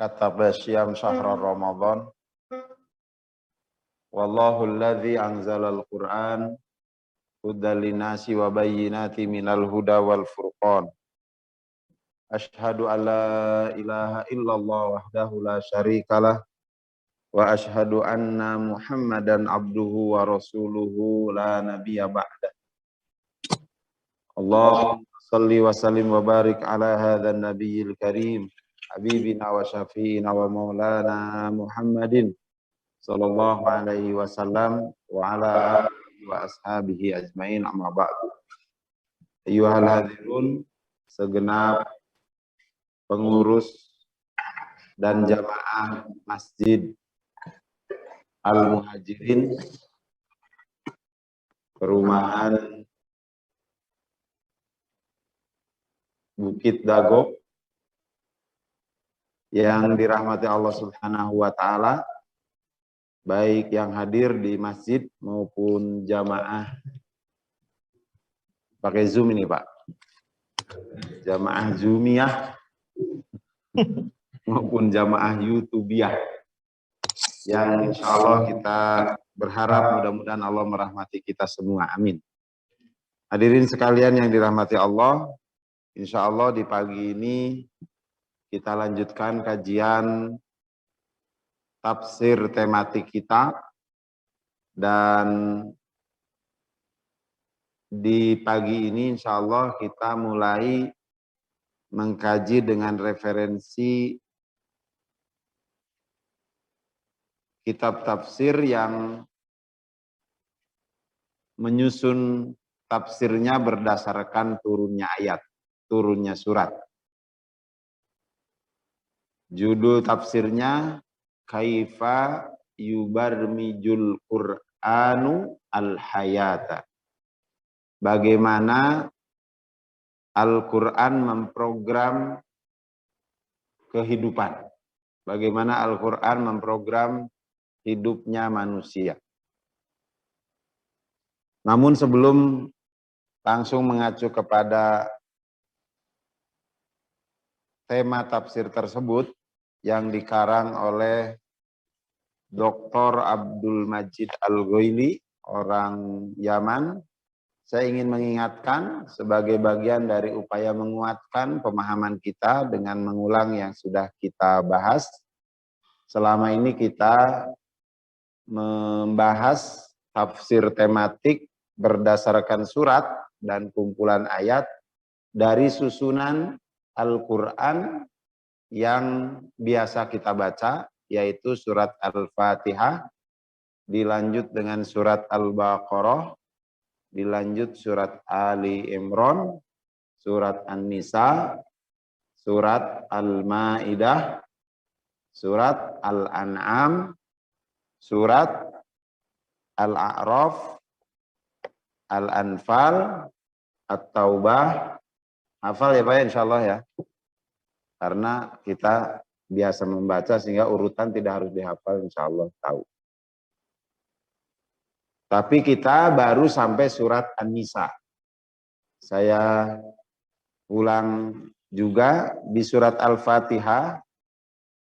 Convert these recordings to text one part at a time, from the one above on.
kataba syiyam syahra Ramadan wallahu alladzi anzalal Qur'an hudal linasi wa bayyinati minal huda wal furqan. Asyhadu an la ilaha illallah wahdahu la syarikalah wa asyhadu anna Muhammadan abduhu wa rasuluhu la nabiyya ba'da. Allahumma salli wa sallim wa barik ala hadzal nabiyil karim habibina wa syafi'ina wa maulana Muhammadin sallallahu alaihi wasallam wa ala alihi wa ashabihi ajmain, amma ba'du. Ayyuhal hadirun, segenap pengurus dan jamaah Masjid Al-Muhajirin Perumahan Bukit Dago yang dirahmati Allah Subhanahu wa taala, baik yang hadir di masjid maupun jamaah pakai Zoom ini, Pak. Jamaah Zoomiyah maupun jamaah YouTubiah yang insya Allah kita berharap mudah-mudahan Allah merahmati kita semua. Amin. Hadirin sekalian yang dirahmati Allah, insya Allah di pagi ini kita lanjutkan kajian tafsir tematik kita, dan di pagi ini insya Allah kita mulai mengkaji dengan referensi kitab tafsir yang menyusun tafsirnya berdasarkan turunnya ayat, turunnya surat. Judul tafsirnya Kaifa yubarmijul Qur'anu al-hayata. Bagaimana Al-Quran memprogram kehidupan. Bagaimana Al-Quran memprogram hidupnya manusia. Namun sebelum langsung mengacu kepada tema tafsir tersebut yang dikarang oleh Dr. Abdul Majid Al-Ghaili, orang Yaman, saya ingin mengingatkan sebagai bagian dari upaya menguatkan pemahaman kita dengan mengulang yang sudah kita bahas. Selama ini kita membahas tafsir tematik berdasarkan surat dan kumpulan ayat dari susunan Al-Quran yang biasa kita baca, yaitu surat Al-Fatihah, dilanjut dengan surat Al-Baqarah, dilanjut surat Ali Imran, surat An-Nisa, surat Al-Ma'idah, surat Al-An'am, surat Al-A'raf, Al-Anfal, At-Taubah. Hafal ya Pak ya, insya Allah ya. Karena kita biasa membaca sehingga urutan tidak harus dihafal, insya Allah tahu. Tapi kita baru sampai surat An-Nisa. Saya ulang juga di surat Al-Fatihah,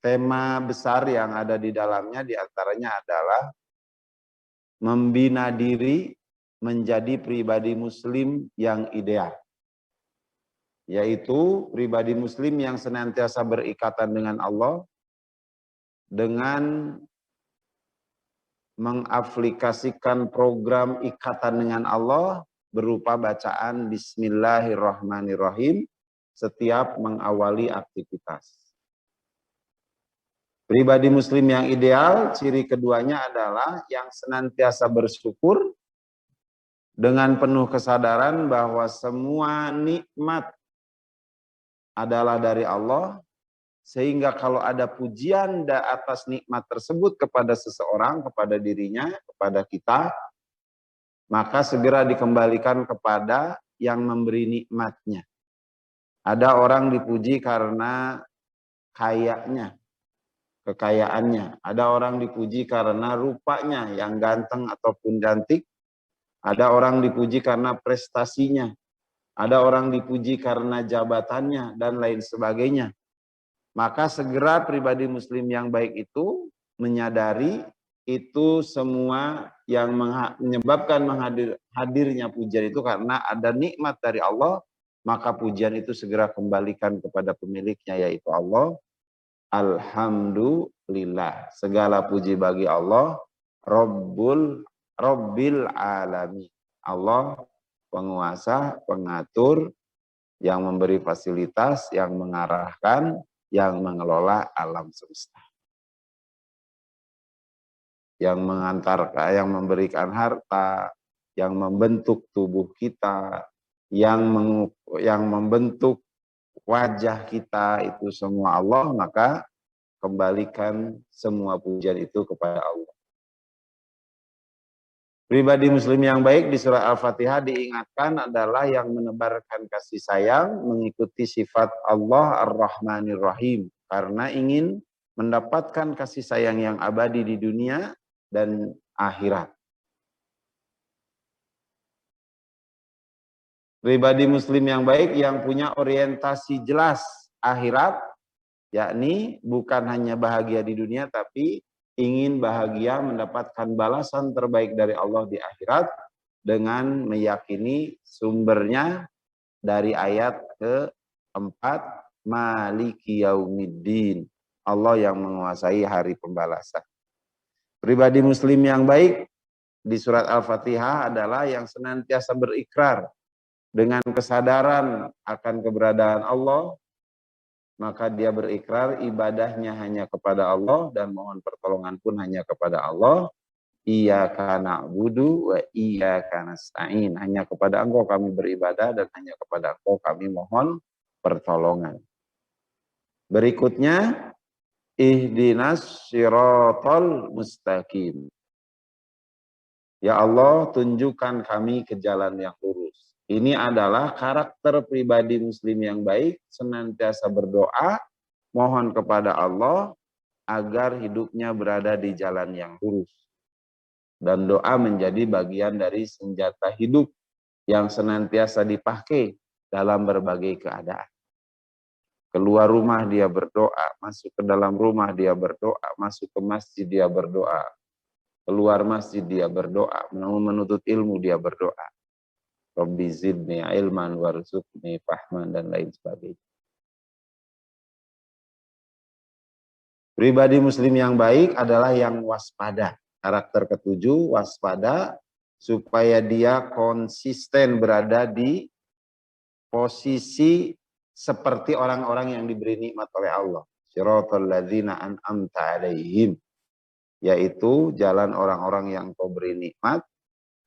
tema besar yang ada di dalamnya diantaranya adalah membina diri menjadi pribadi muslim yang ideal. Yaitu pribadi muslim yang senantiasa berikatan dengan Allah, dengan mengaplikasikan program ikatan dengan Allah berupa bacaan Bismillahirrahmanirrahim setiap mengawali aktivitas. Pribadi muslim yang ideal, ciri keduanya adalah yang senantiasa bersyukur dengan penuh kesadaran bahwa semua nikmat adalah dari Allah, sehingga kalau ada pujian atas nikmat tersebut kepada seseorang, kepada dirinya, kepada kita, maka segera dikembalikan kepada yang memberi nikmatnya. Ada orang dipuji karena kayanya, kekayaannya. Ada orang dipuji karena rupanya yang ganteng ataupun cantik. Ada orang dipuji karena prestasinya. Ada orang dipuji karena jabatannya dan lain sebagainya. Maka segera pribadi muslim yang baik itu menyadari itu semua yang menyebabkan hadirnya pujian itu karena ada nikmat dari Allah, maka pujian itu segera kembalikan kepada pemiliknya yaitu Allah. Alhamdulillah, segala puji bagi Allah, Rabbil alamin. Allah penguasa, pengatur, yang memberi fasilitas, yang mengarahkan, yang mengelola alam semesta. Yang mengantarkan, yang memberikan harta, yang membentuk tubuh kita, yang membentuk wajah kita, itu semua Allah, maka kembalikan semua pujian itu kepada Allah. Pribadi muslim yang baik di surah Al-Fatihah diingatkan adalah yang menebarkan kasih sayang, mengikuti sifat Allah Ar-Rahmanir Rahim, karena ingin mendapatkan kasih sayang yang abadi di dunia dan akhirat. Pribadi muslim yang baik yang punya orientasi jelas akhirat, yakni bukan hanya bahagia di dunia tapi ingin bahagia mendapatkan balasan terbaik dari Allah di akhirat dengan meyakini sumbernya dari ayat ke-4, Maliki Yaumiddin, Allah yang menguasai hari pembalasan. Pribadi muslim yang baik di surat Al-Fatihah adalah yang senantiasa berikrar dengan kesadaran akan keberadaan Allah, maka dia berikrar ibadahnya hanya kepada Allah dan mohon pertolongan pun hanya kepada Allah. Iyyaka na'budu wa iyyaka nasta'in. Hanya kepada Engkau kami beribadah dan hanya kepada Engkau kami mohon pertolongan. Berikutnya, ihdinas siratal mustaqim. Ya Allah, tunjukkan kami ke jalan yang lurus. Ini adalah karakter pribadi muslim yang baik, senantiasa berdoa, mohon kepada Allah agar hidupnya berada di jalan yang lurus. Dan doa menjadi bagian dari senjata hidup yang senantiasa dipakai dalam berbagai keadaan. Keluar rumah dia berdoa, masuk ke dalam rumah dia berdoa, masuk ke masjid dia berdoa, keluar masjid dia berdoa, menuntut ilmu dia berdoa. Rabbi zidni ilman warzuqni fahman dan lain sebagainya. Pribadi muslim yang baik adalah yang waspada. Karakter ketujuh, waspada, supaya dia konsisten berada di posisi seperti orang-orang yang diberi nikmat oleh Allah. Siratal ladzina an'amta alaihim, yaitu jalan orang-orang yang kau beri nikmat.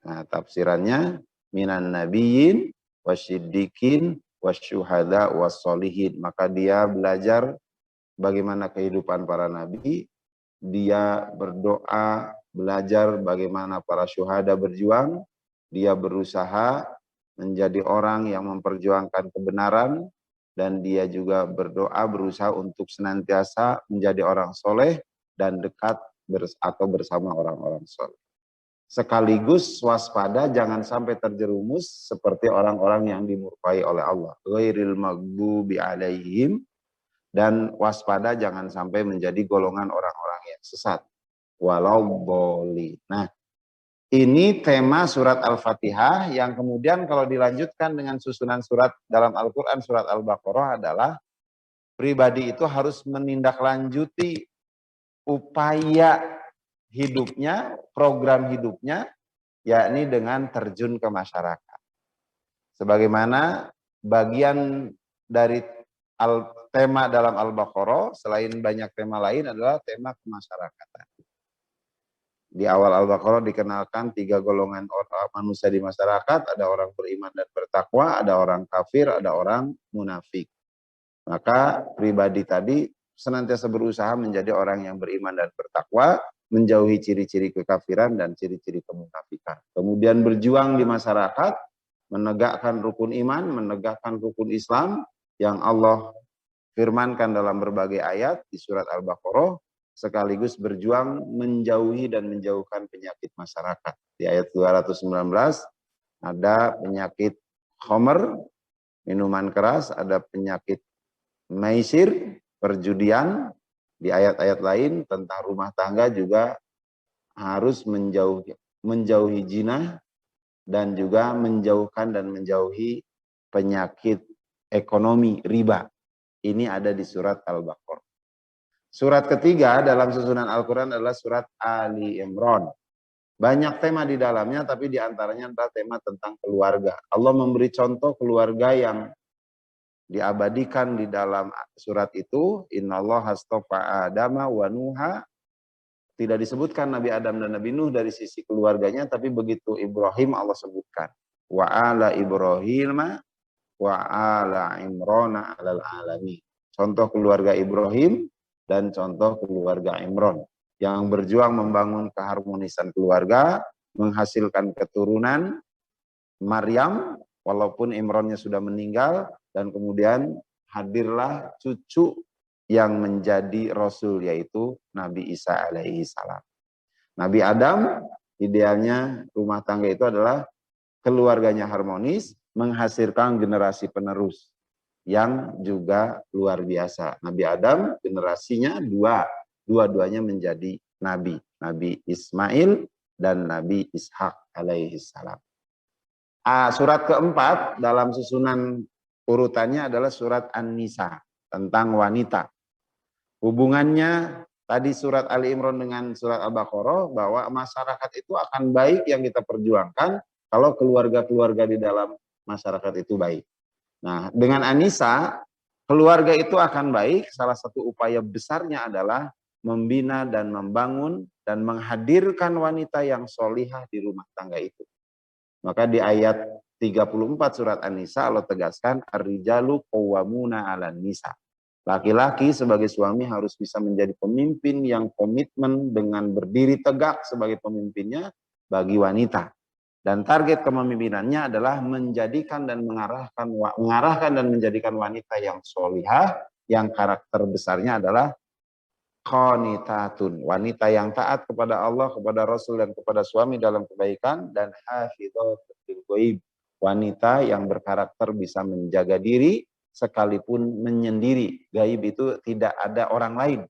Nah, tafsirannya minan nabiyyin wasyiddiqin wasyuhada wassolihin. Maka dia belajar bagaimana kehidupan para nabi, dia berdoa, belajar bagaimana para syuhada berjuang, dia berusaha menjadi orang yang memperjuangkan kebenaran, dan dia juga berdoa, berusaha untuk senantiasa menjadi orang soleh dan dekat atau bersama orang-orang soleh. Sekaligus waspada jangan sampai terjerumus seperti orang-orang yang dimurkai oleh Allah. Ghairil maghdubi alaihim, dan waspada jangan sampai menjadi golongan orang-orang yang sesat. Walau boleh. Nah, ini tema surat Al-Fatihah yang kemudian kalau dilanjutkan dengan susunan surat dalam Al-Quran, surat Al-Baqarah adalah pribadi itu harus menindaklanjuti upaya hidupnya, program hidupnya, yakni dengan terjun ke masyarakat. Sebagaimana bagian dari tema dalam Al-Baqarah, selain banyak tema lain adalah tema kemasyarakatan. Di awal Al-Baqarah dikenalkan 3 golongan orang manusia di masyarakat, ada orang beriman dan bertakwa, ada orang kafir, ada orang munafik. Maka pribadi tadi senantiasa berusaha menjadi orang yang beriman dan bertakwa, menjauhi ciri-ciri kekafiran dan ciri-ciri kemunafikan. Kemudian berjuang di masyarakat, menegakkan rukun iman, menegakkan rukun Islam yang Allah firmankan dalam berbagai ayat di surat Al-Baqarah, sekaligus berjuang menjauhi dan menjauhkan penyakit masyarakat. Di ayat 219 ada penyakit khamr, minuman keras, ada penyakit maisir, perjudian. Di ayat-ayat lain tentang rumah tangga juga harus menjauhi zina dan juga menjauhkan dan menjauhi penyakit ekonomi riba. Ini ada di surat Al-Baqarah. Surat ketiga dalam susunan Al-Quran adalah surat Ali Imran. Banyak tema di dalamnya, tapi diantaranya adalah tema tentang keluarga. Allah memberi contoh keluarga yang diabadikan di dalam surat itu. Innallaha astafa Adama wa Nuha. Tidak disebutkan Nabi Adam dan Nabi Nuh dari sisi keluarganya, tapi begitu Ibrahim Allah sebutkan. Wa ala Ibrahim wa ala Imrana alal alamin. Contoh keluarga Ibrahim dan contoh keluarga Imran yang berjuang membangun keharmonisan keluarga, menghasilkan keturunan Maryam walaupun Imrannya sudah meninggal, dan kemudian hadirlah cucu yang menjadi Rasul, yaitu Nabi Isa alaihi salam. Nabi Adam, idealnya rumah tangga itu adalah keluarganya harmonis, menghasilkan generasi penerus yang juga luar biasa. Nabi Adam generasinya dua-duanya menjadi nabi. Nabi Ismail dan Nabi Ishak alaihi salam. Surat keempat dalam susunan urutannya adalah surat An-Nisa tentang wanita. Hubungannya tadi surat Ali Imran dengan surat Al-Baqarah bahwa masyarakat itu akan baik yang kita perjuangkan kalau keluarga-keluarga di dalam masyarakat itu baik. Nah, dengan An-Nisa, keluarga itu akan baik. Salah satu upaya besarnya adalah membina dan membangun dan menghadirkan wanita yang solihah di rumah tangga itu. Maka di ayat 34 surat An-Nisa Allah tegaskan ar-rijalu qawwamuna 'alan nisa. Laki-laki sebagai suami harus bisa menjadi pemimpin yang komitmen dengan berdiri tegak sebagai pemimpinnya bagi wanita. Dan target kepemimpinannya adalah menjadikan dan mengarahkan dan menjadikan wanita yang solihah, yang karakter besarnya adalah qanitatun, wanita yang taat kepada Allah, kepada Rasul dan kepada suami dalam kebaikan, dan hafidhatul ghaib, wanita yang berkarakter bisa menjaga diri sekalipun menyendiri. Gaib itu tidak ada orang lain.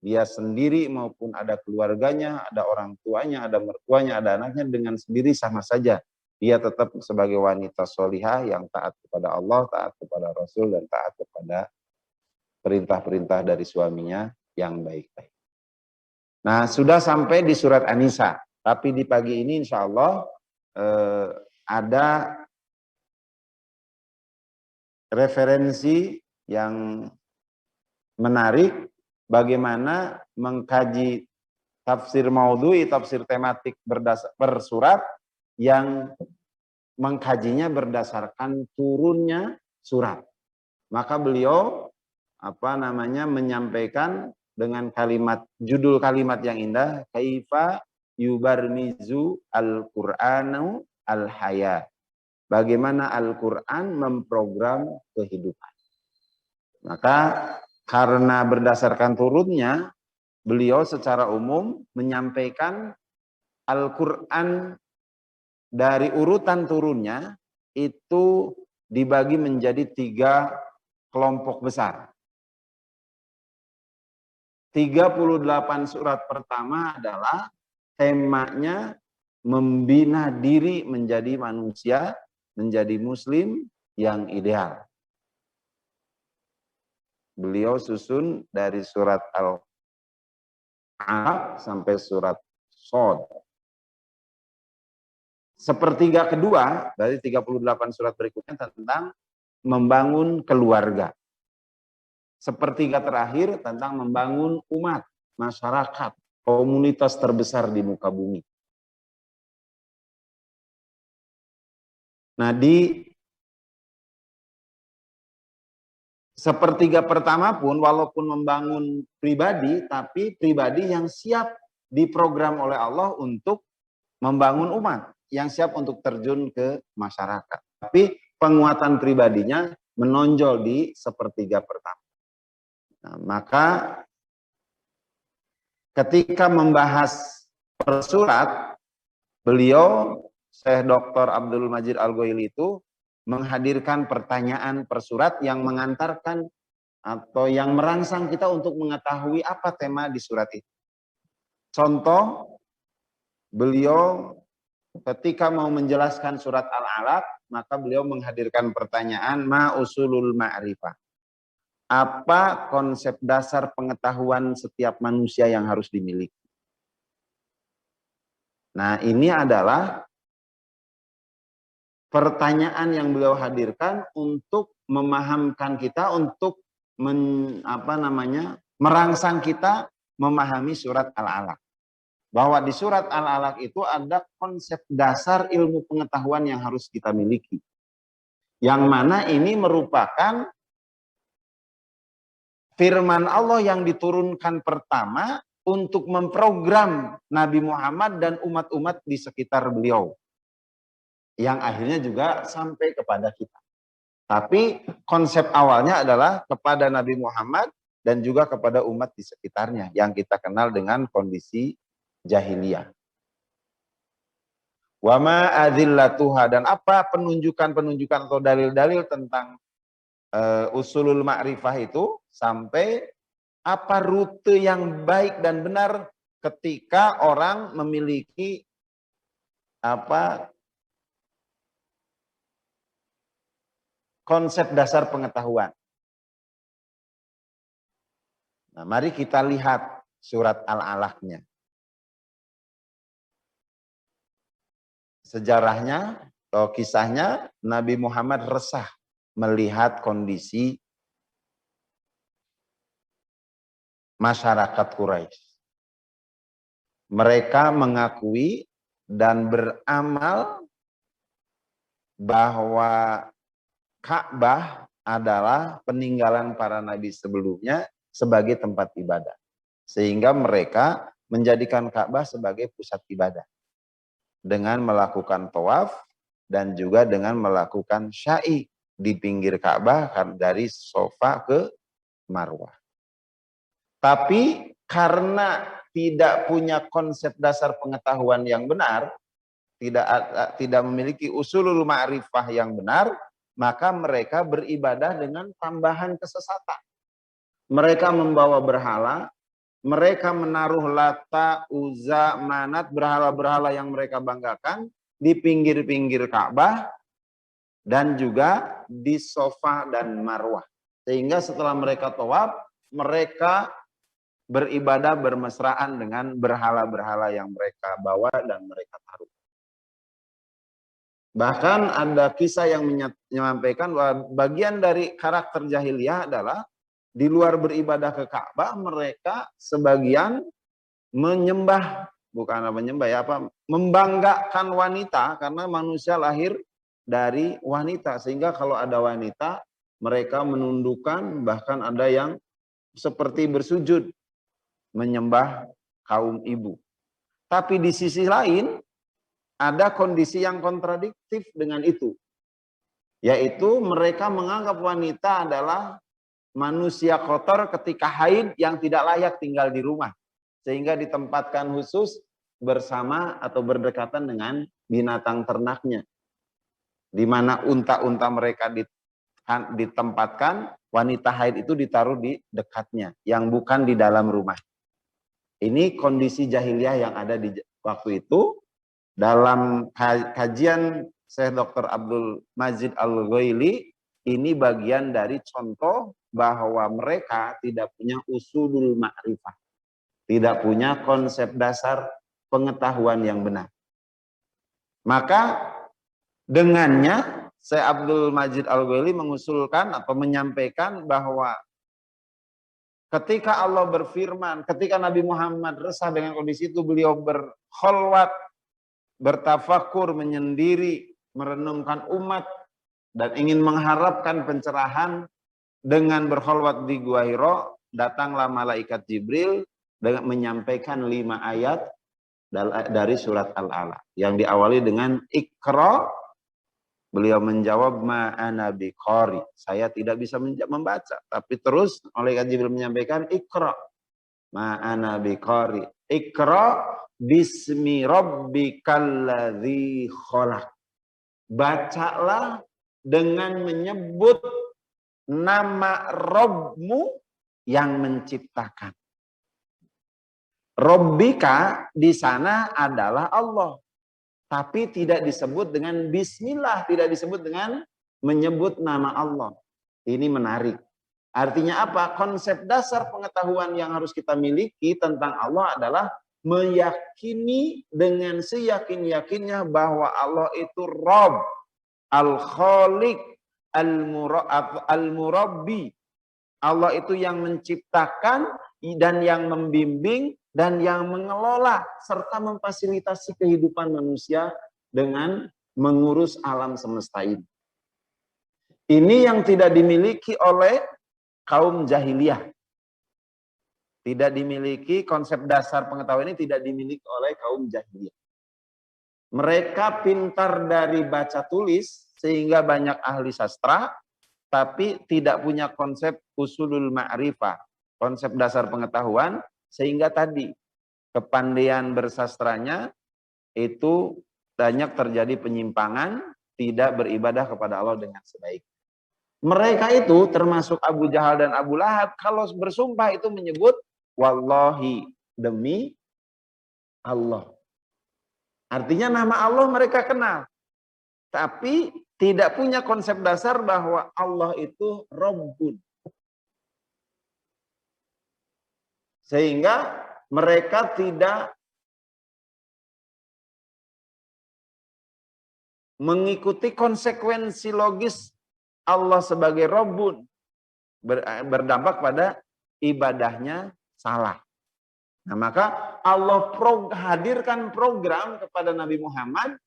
Dia sendiri maupun ada keluarganya, ada orang tuanya, ada mertuanya, ada anaknya, dengan sendiri sama saja. Dia tetap sebagai wanita solihah yang taat kepada Allah, taat kepada Rasul, dan taat kepada perintah-perintah dari suaminya yang baik-baik. Nah, sudah sampai di surat An-Nisa. Tapi di pagi ini insya Allah ada referensi yang menarik bagaimana mengkaji tafsir maudhu'i, tafsir tematik per surat yang mengkajinya berdasarkan turunnya surat. Maka beliau menyampaikan dengan judul kalimat yang indah, kaifa yubarnizu al-Qur'anu al-haya. Bagaimana Al-Qur'an memprogram kehidupan. Maka karena berdasarkan turunnya, beliau secara umum menyampaikan Al-Qur'an dari urutan turunnya itu dibagi menjadi 3 kelompok besar. 38 surat pertama adalah temanya membina diri menjadi manusia, menjadi muslim yang ideal. Beliau susun dari surat Al-Alaq sampai surat Shad. Sepertiga kedua dari 38 surat berikutnya tentang membangun keluarga. Sepertiga terakhir tentang membangun umat, masyarakat, komunitas terbesar di muka bumi. Nah, di sepertiga pertama pun walaupun membangun pribadi, tapi pribadi yang siap diprogram oleh Allah untuk membangun umat, yang siap untuk terjun ke masyarakat. Tapi penguatan pribadinya menonjol di sepertiga pertama. Nah, maka ketika membahas per surat, beliau Syekh Dr. Abdul Majid Al-Ghaili itu menghadirkan pertanyaan per surat yang mengantarkan atau yang merangsang kita untuk mengetahui apa tema di surat itu. Contoh, beliau ketika mau menjelaskan surat Al-Alaq, maka beliau menghadirkan pertanyaan, ma usulul ma'rifah. Apa konsep dasar pengetahuan setiap manusia yang harus dimiliki? Nah, ini adalah pertanyaan yang beliau hadirkan untuk memahamkan kita, untuk merangsang kita memahami surat Al-Alaq. Bahwa di surat Al-Alaq itu ada konsep dasar ilmu pengetahuan yang harus kita miliki. Yang mana ini merupakan firman Allah yang diturunkan pertama untuk memprogram Nabi Muhammad dan umat-umat di sekitar beliau. Yang akhirnya juga sampai kepada kita. Tapi konsep awalnya adalah kepada Nabi Muhammad dan juga kepada umat di sekitarnya. Yang kita kenal dengan kondisi jahiliyah. Wama adzillatuha, dan apa penunjukan-penunjukan atau dalil-dalil tentang usulul ma'rifah itu, sampai apa rute yang baik dan benar ketika orang memiliki konsep dasar pengetahuan. Nah, mari kita lihat surat Al-Alaqnya. Sejarahnya atau kisahnya, Nabi Muhammad resah melihat kondisi masyarakat Quraisy. Mereka mengakui dan beramal bahwa Ka'bah adalah peninggalan para nabi sebelumnya sebagai tempat ibadah. Sehingga mereka menjadikan Ka'bah sebagai pusat ibadah. Dengan melakukan tawaf dan juga dengan melakukan sya'i di pinggir Ka'bah dari Sofa ke Marwah. Tapi karena tidak punya konsep dasar pengetahuan yang benar, tidak memiliki usulul ma'rifah yang benar, maka mereka beribadah dengan tambahan kesesatan. Mereka membawa berhala, mereka menaruh Lata, Uzza, Manat, berhala-berhala yang mereka banggakan di pinggir-pinggir Ka'bah dan juga di Sofa dan Marwah. Sehingga setelah mereka tawaf, mereka beribadah bermesraan dengan berhala-berhala yang mereka bawa dan mereka taruh. Bahkan ada kisah yang menyampaikan bahwa bagian dari karakter jahiliyah adalah di luar beribadah ke Ka'bah, mereka sebagian membanggakan wanita, karena manusia lahir dari wanita, sehingga kalau ada wanita mereka menundukkan, bahkan ada yang seperti bersujud menyembah kaum ibu. Tapi di sisi lain ada kondisi yang kontradiktif dengan itu, yaitu mereka menganggap wanita adalah manusia kotor ketika haid yang tidak layak tinggal di rumah, sehingga ditempatkan khusus bersama atau berdekatan dengan binatang ternaknya, di mana unta-unta mereka ditempatkan, wanita haid itu ditaruh di dekatnya, yang bukan di dalam rumah. Ini kondisi jahiliyah yang ada di waktu itu. Dalam kajian Syekh Dr. Abdul Majid Al-Ghaili, ini bagian dari contoh bahwa mereka tidak punya usulul ma'rifah, tidak punya konsep dasar pengetahuan yang benar. Maka dengannya Syekh Abdul Majid Al-Ghaili mengusulkan atau menyampaikan bahwa ketika Allah berfirman, ketika Nabi Muhammad resah dengan kondisi itu, beliau berkholwat, bertafakur, menyendiri, merenungkan umat, dan ingin mengharapkan pencerahan. Dengan berkholwat di Gua Hira, datanglah malaikat Jibril dengan menyampaikan 5 ayat dari surat Al-Alaq yang diawali dengan Iqra. Beliau menjawab, ma ana biqari, saya tidak bisa membaca. Tapi terus malaikat Jibril menyampaikan Iqra, ma ana biqari, Iqra bismi rabbikal ladzi khalaq. Bacalah dengan menyebut nama Robmu yang menciptakan. Robbika di sana adalah Allah. Tapi tidak disebut dengan bismillah, tidak disebut dengan menyebut nama Allah. Ini menarik. Artinya apa? Konsep dasar pengetahuan yang harus kita miliki tentang Allah adalah meyakini dengan seyakin-yakinnya bahwa Allah itu Rabb, Al-Khaliq, Al-Murabbi. Allah itu yang menciptakan dan yang membimbing dan yang mengelola serta memfasilitasi kehidupan manusia dengan mengurus alam semesta ini. Ini yang tidak dimiliki oleh kaum jahiliyah. Tidak dimiliki, konsep dasar pengetahuan ini tidak dimiliki oleh kaum jahiliyah. Mereka pintar dari baca tulis sehingga banyak ahli sastra, tapi tidak punya konsep usulul ma'rifah, konsep dasar pengetahuan, sehingga tadi kepandaian bersastranya itu banyak terjadi penyimpangan, tidak beribadah kepada Allah dengan sebaik. Mereka itu termasuk Abu Jahal dan Abu Lahab, kalau bersumpah itu menyebut wallahi, demi Allah. Artinya nama Allah mereka kenal, tapi tidak punya konsep dasar bahwa Allah itu Rabbun. Sehingga mereka tidak mengikuti konsekuensi logis Allah sebagai Rabbun. Berdampak pada ibadahnya salah. Nah, maka Allah hadirkan program kepada Nabi Muhammad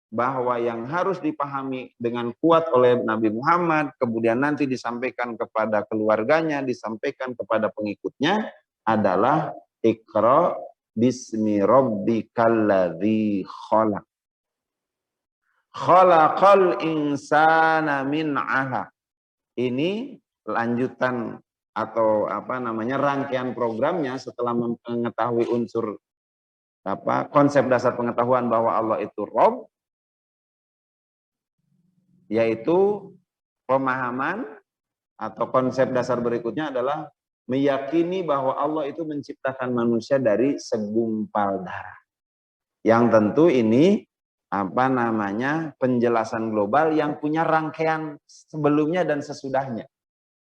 bahwa yang harus dipahami dengan kuat oleh Nabi Muhammad, kemudian nanti disampaikan kepada keluarganya, disampaikan kepada pengikutnya adalah Iqra bismi rabbikal ladzi khalaq. Khalaqal insana min 'alaq. Ini lanjutan atau rangkaian programnya setelah mengetahui unsur konsep dasar pengetahuan bahwa Allah itu Rabb, yaitu pemahaman atau konsep dasar berikutnya adalah meyakini bahwa Allah itu menciptakan manusia dari segumpal darah. Yang tentu ini penjelasan global yang punya rangkaian sebelumnya dan sesudahnya.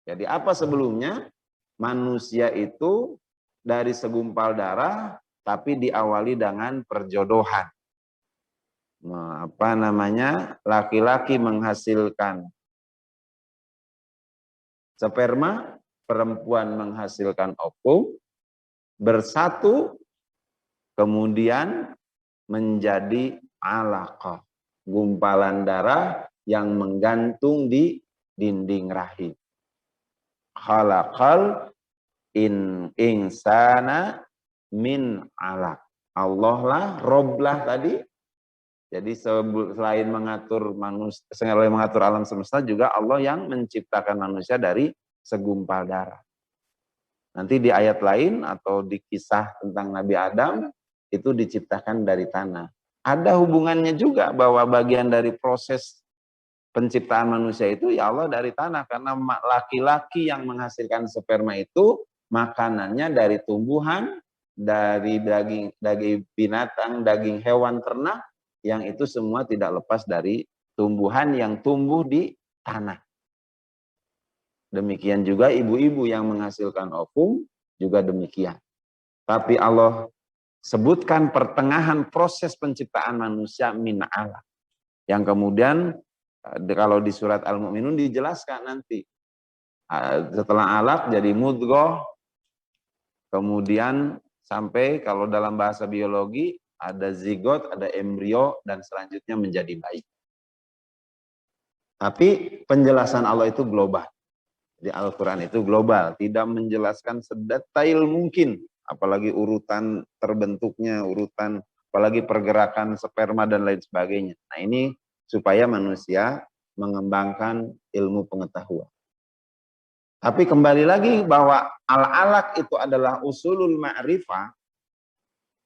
Jadi apa sebelumnya? Manusia itu dari segumpal darah tapi diawali dengan perjodohan. Laki-laki menghasilkan sperma, perempuan menghasilkan ovum, bersatu, kemudian menjadi alaqah, gumpalan darah yang menggantung di dinding rahim. Khalaqal insana min alaq. Allah lah, Rob lah tadi. Jadi selain mengatur manusia, selain mengatur alam semesta, juga Allah yang menciptakan manusia dari segumpal darah. Nanti di ayat lain atau di kisah tentang Nabi Adam itu diciptakan dari tanah. Ada hubungannya juga bahwa bagian dari proses penciptaan manusia itu ya Allah dari tanah, karena laki-laki yang menghasilkan sperma itu makanannya dari tumbuhan, dari daging binatang, daging hewan ternak, yang itu semua tidak lepas dari tumbuhan yang tumbuh di tanah. Demikian juga ibu-ibu yang menghasilkan ovum juga demikian. Tapi Allah sebutkan pertengahan proses penciptaan manusia min alaq. Yang kemudian kalau di surat Al-Mu'minun dijelaskan nanti. Setelah alaq jadi mudghah, kemudian sampai kalau dalam bahasa biologi ada zigot, ada embrio, dan selanjutnya menjadi bayi. Tapi penjelasan Allah itu global. Di Al-Quran itu global, tidak menjelaskan sedetail mungkin, apalagi urutan terbentuknya, apalagi pergerakan sperma dan lain sebagainya. Nah ini supaya manusia mengembangkan ilmu pengetahuan. Tapi kembali lagi bahwa al-alaq itu adalah usulul ma'rifah,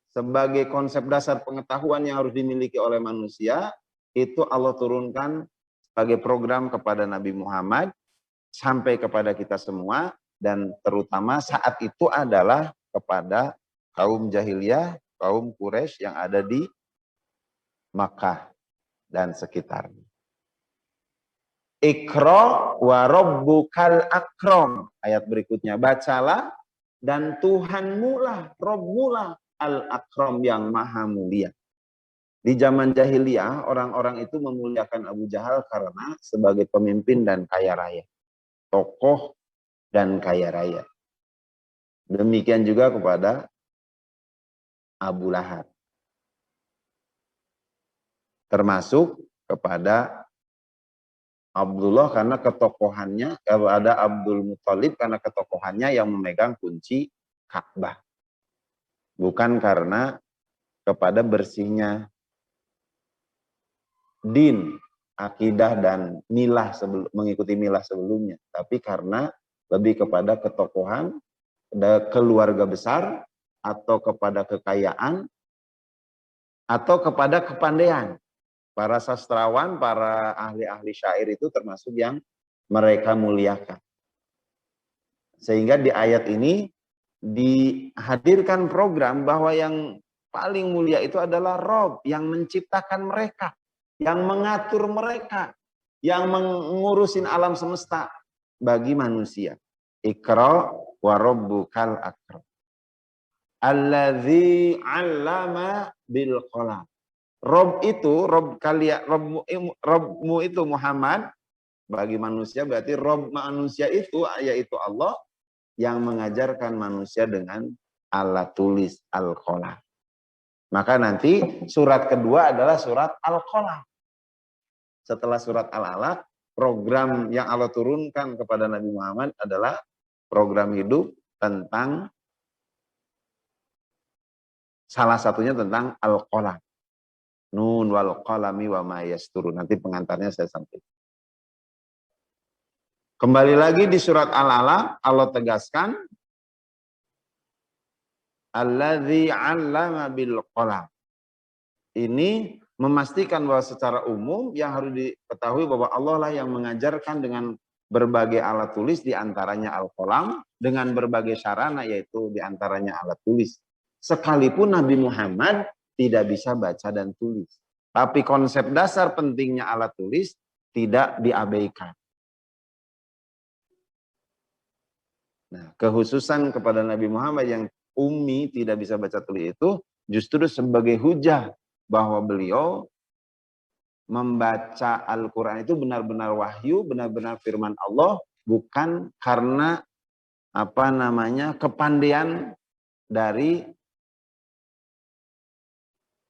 sebagai konsep dasar pengetahuan yang harus dimiliki oleh manusia, itu Allah turunkan sebagai program kepada Nabi Muhammad sampai kepada kita semua, dan terutama saat itu adalah kepada kaum jahiliyah, kaum Quraisy yang ada di Makkah dan sekitarnya. Iqra wa rabbukal akram. Ayat berikutnya, bacalah dan Tuhanmu lah, Rabbmu lah al-akram yang maha mulia. Di zaman jahiliyah, orang-orang itu memuliakan Abu Jahal karena sebagai pemimpin dan kaya raya. Tokoh dan kaya raya. Demikian juga kepada Abu Lahab. Termasuk kepada Abdullah karena ketokohannya, kepada Abdul Muthalib karena ketokohannya yang memegang kunci Ka'bah. Bukan karena kepada bersihnya din, akidah dan milah mengikuti milah sebelumnya, tapi karena lebih kepada ketokohan, keluarga besar, atau kepada kekayaan, atau kepada kepandaian. Para sastrawan, para ahli-ahli syair itu termasuk yang mereka muliakan. Sehingga di ayat ini dihadirkan program bahwa yang paling mulia itu adalah Rob yang menciptakan mereka, yang mengatur mereka, yang mengurusin alam semesta bagi manusia. Iqra wa rabbukal akram. Alladzi 'allama bil qalam. Rob itu, Rob kalian, Robmu itu Muhammad bagi manusia, berarti Rob manusia itu yaitu Allah yang mengajarkan manusia dengan alat tulis Al-Qalam. Maka nanti surat kedua adalah surat Al-Qalam. Setelah surat Al-Alaq, program yang Allah turunkan kepada Nabi Muhammad adalah program hidup tentang salah satunya tentang Al-Qalam. Nun wal qalami wa ma yasturun. Nanti pengantarnya saya sampaikan. Kembali lagi di surat Al-Alaq, Allah tegaskan alladzi 'allama bil qalam. Ini memastikan bahwa secara umum yang harus diketahui bahwa Allah lah yang mengajarkan dengan berbagai alat tulis, diantaranya Al-Qalam, dengan berbagai sarana yaitu diantaranya alat tulis. Sekalipun Nabi Muhammad tidak bisa baca dan tulis. Tapi konsep dasar pentingnya alat tulis tidak diabaikan. Nah, kehususan kepada Nabi Muhammad yang ummi tidak bisa baca tulis itu justru sebagai hujah bahwa beliau membaca Al-Quran itu benar-benar wahyu, benar-benar firman Allah, bukan karena kepandaian dari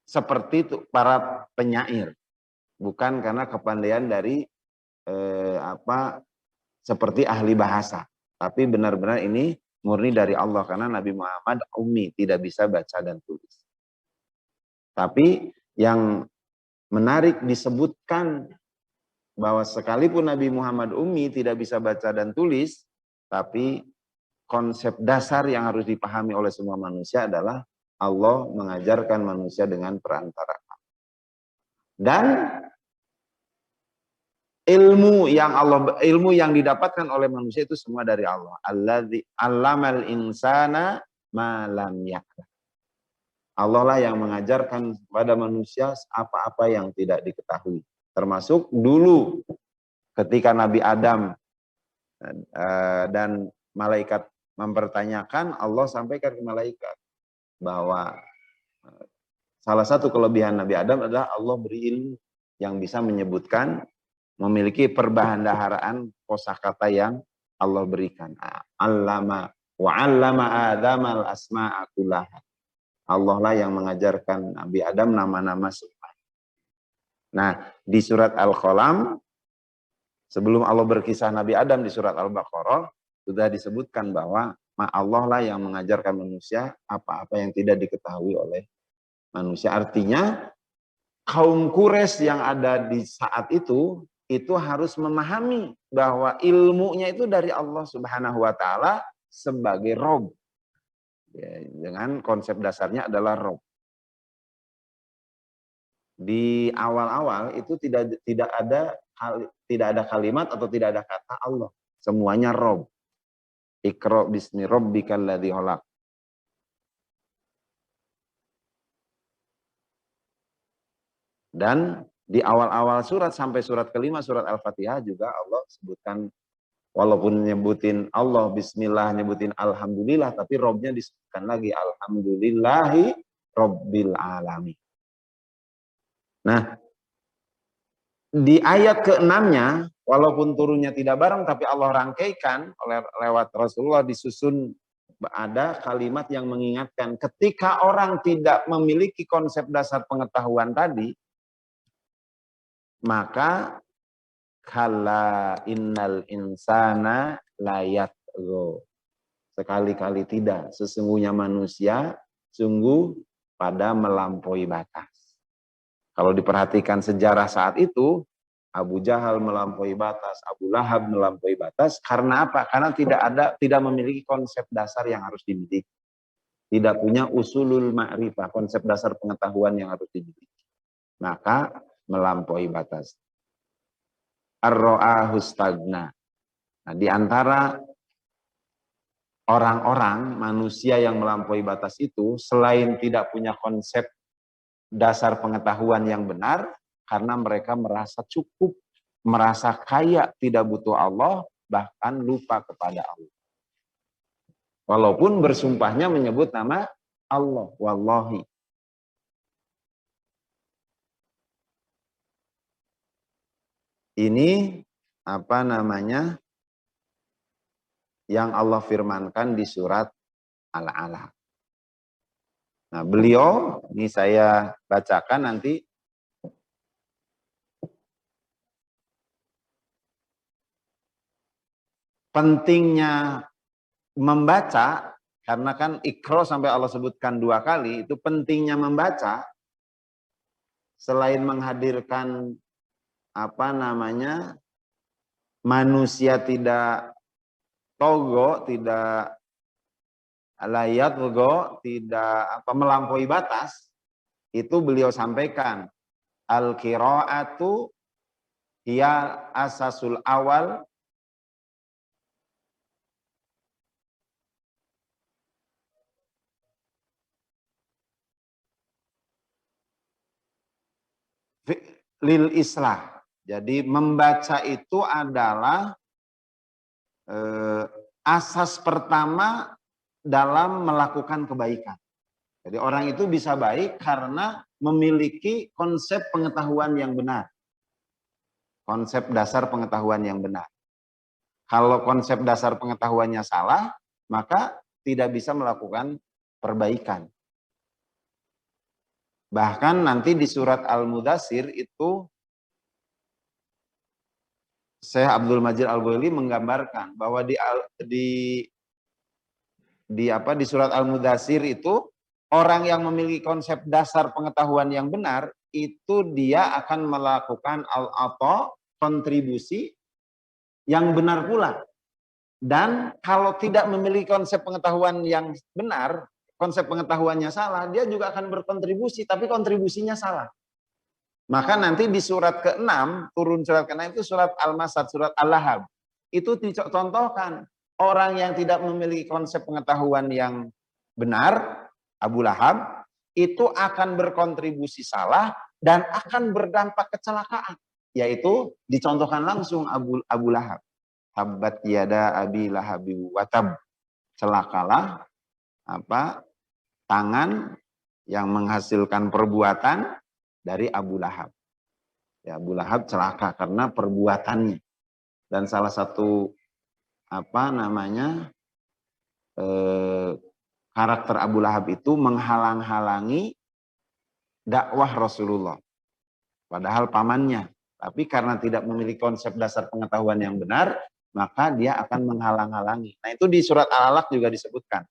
seperti itu para penyair, bukan karena kepandaian dari seperti ahli bahasa, tapi benar-benar ini murni dari Allah karena Nabi Muhammad ummi tidak bisa baca dan tulis. Tapi yang menarik disebutkan bahwa sekalipun Nabi Muhammad ummi tidak bisa baca dan tulis, tapi konsep dasar yang harus dipahami oleh semua manusia adalah Allah mengajarkan manusia dengan perantaraan. Dan ilmu yang didapatkan oleh manusia itu semua dari Allah. Alladzi 'allamal insana ma lam ya'lam. Allah lah yang mengajarkan pada manusia apa-apa yang tidak diketahui. Termasuk dulu ketika Nabi Adam dan malaikat mempertanyakan, Allah sampaikan ke malaikat bahwa salah satu kelebihan Nabi Adam adalah Allah beri ilmu yang bisa menyebutkan, memiliki perbahandaharaan kosakata yang Allah berikan. Allama wa 'allama Adamal asma'a kullaha. Allah lah yang mengajarkan Nabi Adam nama-nama semua. Nah, di surat Al-Qalam, sebelum Allah berkisah Nabi Adam di surat Al-Baqarah, sudah disebutkan bahwa Allah lah yang mengajarkan manusia apa-apa yang tidak diketahui oleh manusia. Artinya, kaum Quraisy yang ada di saat itu harus memahami bahwa ilmunya itu dari Allah Subhanahu wa Ta'ala sebagai Rob. Ya, dengan konsep dasarnya adalah Rob. Di awal-awal itu tidak ada kalimat atau tidak ada kata Allah semuanya Rob. Iqra bismi rabbikal ladzi khalaq. Dan di awal-awal surat sampai surat kelima, surat Al-Fatihah juga Allah sebutkan, walaupun nyebutin Allah, Bismillah, nyebutin Alhamdulillah, tapi Robnya disebutkan lagi, Alhamdulillahi Rabbil Alamin. Nah, di ayat ke-6-nya, walaupun turunnya tidak bareng, tapi Allah rangkaikan lewat Rasulullah, disusun ada kalimat yang mengingatkan, ketika orang tidak memiliki konsep dasar pengetahuan tadi, maka kala innal insana layat go. Sekali-kali tidak, sesungguhnya manusia sungguh pada melampaui batas. Kalau diperhatikan sejarah saat itu, Abu Jahal melampaui batas, Abu Lahab melampaui batas, karena apa? Karena tidak memiliki konsep dasar yang harus dimiliki. Tidak punya usulul ma'rifah, konsep dasar pengetahuan yang harus dimiliki. Maka melampaui batas. Ar-ro'ahu stagna. Nah, di antara orang-orang, manusia yang melampaui batas itu, selain tidak punya konsep dasar pengetahuan yang benar, karena mereka merasa cukup, merasa kaya, tidak butuh Allah, bahkan lupa kepada Allah. Walaupun bersumpahnya menyebut nama Allah, wallahi. Ini apa namanya yang Allah firmankan di surat Al-Alaq. Nah, beliau, ini saya bacakan nanti. Pentingnya membaca, karena kan Iqra sampai Allah sebutkan 2 kali, itu pentingnya membaca, selain menghadirkan apa namanya, manusia tidak togo, tidak layat togo, tidak melampaui batas, itu beliau sampaikan, al-qiraatu hiya asasul awal lil islah. Jadi membaca itu adalah asas pertama dalam melakukan kebaikan. Jadi orang itu bisa baik karena memiliki konsep pengetahuan yang benar. Konsep dasar pengetahuan yang benar. Kalau konsep dasar pengetahuannya salah, maka tidak bisa melakukan perbaikan. Bahkan nanti di surat Al-Mudaththir itu Syekh Abdul Majid Al-Ghaili menggambarkan bahwa di surat Al-Mudaththir itu orang yang memiliki konsep dasar pengetahuan yang benar itu dia akan melakukan al-ata, kontribusi yang benar pula. Dan kalau tidak memiliki konsep pengetahuan yang benar, konsep pengetahuannya salah, dia juga akan berkontribusi tapi kontribusinya salah. Maka nanti di surat ke-6, turun surat ke-6 itu surat Al-Masad, surat Al-Lahab. Itu dicontohkan. Orang yang tidak memiliki konsep pengetahuan yang benar, Abu Lahab, itu akan berkontribusi salah dan akan berdampak kecelakaan. Yaitu dicontohkan langsung Abu Lahab. Tabbat yada abi lahabi watab. Celakalah tangan yang menghasilkan perbuatan dari Abu Lahab. Ya, Abu Lahab celaka karena perbuatannya. Dan salah satu karakter Abu Lahab itu menghalang-halangi dakwah Rasulullah. Padahal pamannya. Tapi karena tidak memiliki konsep dasar pengetahuan yang benar, maka dia akan menghalang-halangi. Nah, itu di surat Al-Alaq juga disebutkan.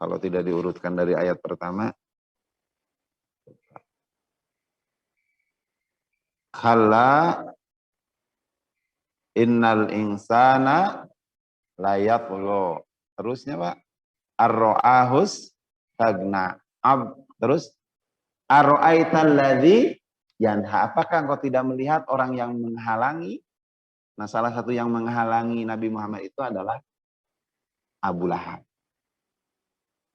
Kalau tidak diurutkan dari ayat pertama. Kalla innal insana layatgha. Terusnya Pak. Ar-ra'ahus tagna. Terus ar-ra'aital ladzi yanha. Apakah engkau tidak melihat orang yang menghalangi? Nah, salah satu yang menghalangi Nabi Muhammad itu adalah Abu Lahab.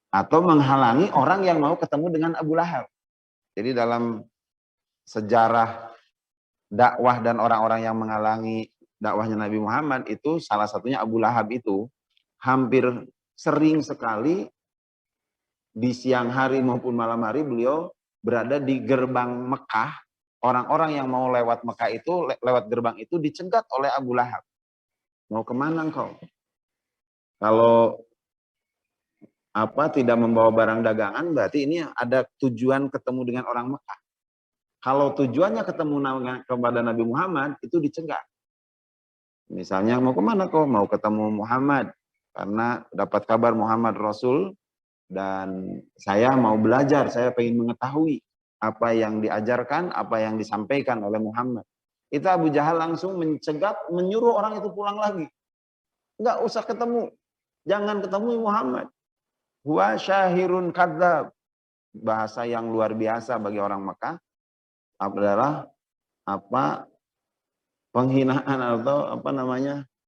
Atau menghalangi orang yang mau ketemu dengan Abu Lahab. Jadi dalam sejarah dakwah dan orang-orang yang menghalangi dakwahnya Nabi Muhammad itu salah satunya Abu Lahab itu hampir sering sekali di siang hari maupun malam hari beliau berada di gerbang Mekah. Orang-orang yang mau lewat Mekah itu lewat gerbang itu dicegat oleh Abu Lahab. Mau kemana engkau? Kalau tidak membawa barang dagangan berarti ini ada tujuan ketemu dengan orang Mekah. Kalau tujuannya ketemu kepada Nabi Muhammad itu dicegat. Misalnya mau kemana kau? Mau ketemu Muhammad karena dapat kabar Muhammad Rasul dan saya mau belajar, saya ingin mengetahui apa yang diajarkan, apa yang disampaikan oleh Muhammad. Itu Abu Jahal langsung mencegat, menyuruh orang itu pulang lagi. Enggak usah ketemu, jangan ketemu Muhammad. Huwa syahirun kadzab. Bahasa yang luar biasa bagi orang Mekah adalah penghinaan atau